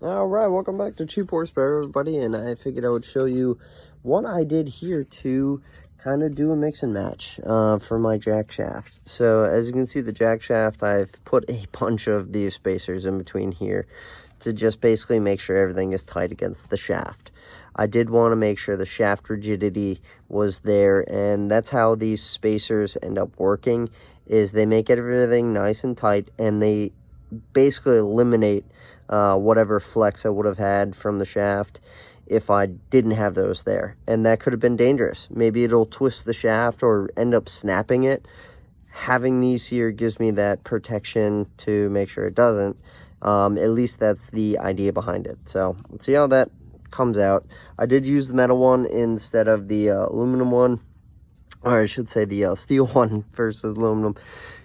Alright, welcome back to Cheap Horsepower, everybody, and I figured I would show you what I did here to kind of do a mix and match for my jackshaft. So, as you can see, the jackshaft, I've put a bunch of these spacers in between here to just basically make sure everything is tight against the shaft. I did want to make sure the shaft rigidity was there, and that's how these spacers end up working, is they make everything nice and tight, and they basically eliminate whatever flex I would have had from the shaft if I didn't have those there. And that could have been dangerous. Maybe it'll twist the shaft or end up snapping it. Having these here gives me that protection to make sure it doesn't. At least that's the idea behind it. So let's see how that comes out. I did use the metal one instead of the aluminum one, or I should say the steel one versus aluminum,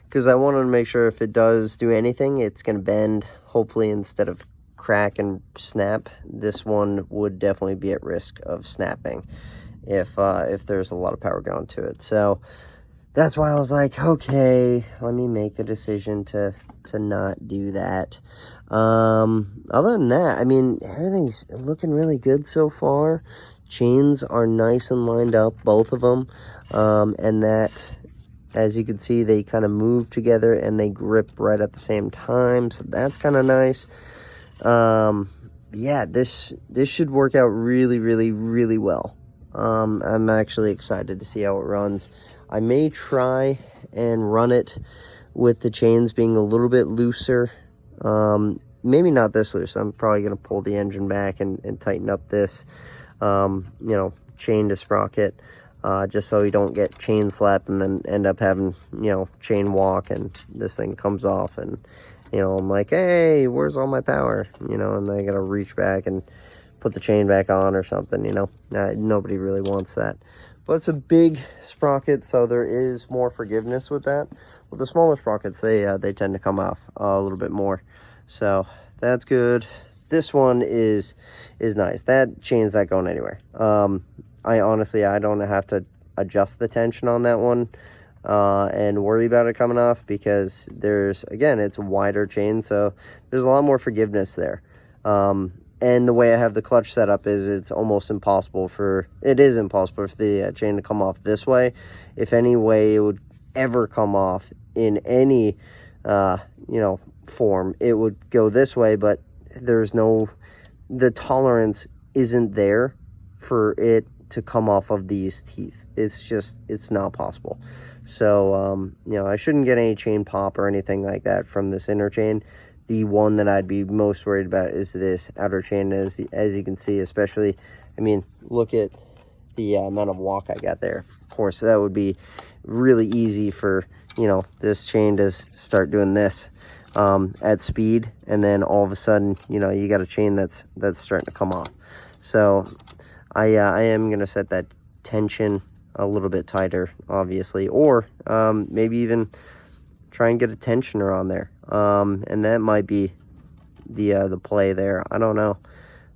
because I wanted to make sure if it does do anything, it's going to bend, hopefully, instead of crack and snap. This one would definitely be at risk of snapping if there's a lot of power going to it. So that's why I was like, okay, let me make the decision to not do that. Other than that, I mean, everything's looking really good so far. Chains are nice and lined up, both of them, and that, as you can see, they kind of move together and they grip right at the same time, so that's kind of nice. Yeah, this should work out really well. I'm actually excited to see how it runs. I may try and run it with the chains being a little bit looser. Maybe not this loose. I'm probably going to pull the engine back and tighten up this, chain to sprocket. Just so you don't get chain slap and then end up having, chain walk and this thing comes off and, I'm like, hey, where's all my power? And I got to reach back and put the chain back on or something, nobody really wants that. But it's a big sprocket, so there is more forgiveness with that. With the smaller sprockets, they tend to come off a little bit more. So that's good. This one is nice. That chain's not going anywhere. I don't have to adjust the tension on that one and worry about it coming off, because it's a wider chain, so there's a lot more forgiveness there. And the way I have the clutch set up is it is impossible for the chain to come off this way. If any way it would ever come off in any, form, it would go this way, but the tolerance isn't there for it to come off of these teeth. It's not possible. So I shouldn't get any chain pop or anything like that from this inner chain. The one that I'd be most worried about is this outer chain, as you can see, especially, look at the amount of walk I got there. Of course, that would be really easy for this chain to start doing this at speed, and then all of a sudden you got a chain that's starting to come off. So I am going to set that tension a little bit tighter, obviously, or maybe even try and get a tensioner on there. And that might be the play there. I don't know.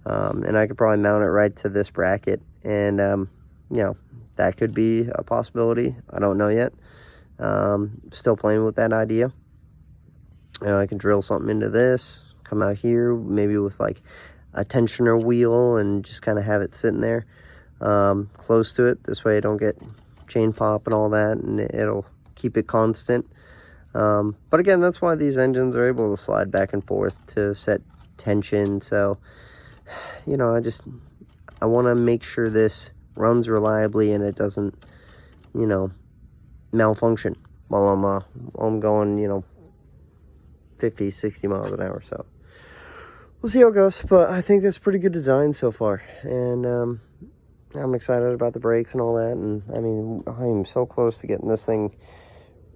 And I could probably mount it right to this bracket, and that could be a possibility. I don't know yet. Still playing with that idea. I can drill something into this, come out here, maybe with like a tensioner wheel, and just kind of have it sitting there close to it. This way I don't get chain pop and all that, and it'll keep it constant. But again, that's why these engines are able to slide back and forth to set tension. So I want to make sure this runs reliably and it doesn't malfunction while I'm going 50, 60 miles an hour. So we'll see how it goes, but I think that's pretty good design so far, and I'm excited about the brakes and all that. And I am so close to getting this thing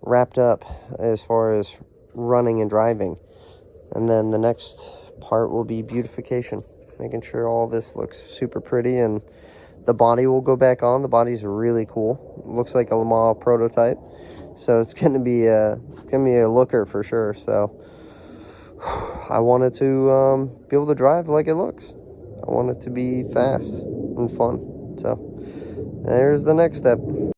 wrapped up as far as running and driving, and then the next part will be beautification, making sure all this looks super pretty, and the body will go back on. The body's really cool. It looks like a Le Mans prototype, so it's gonna be a looker for sure. So I wanted to be able to drive like it looks. I want it to be fast and fun. So there's the next step.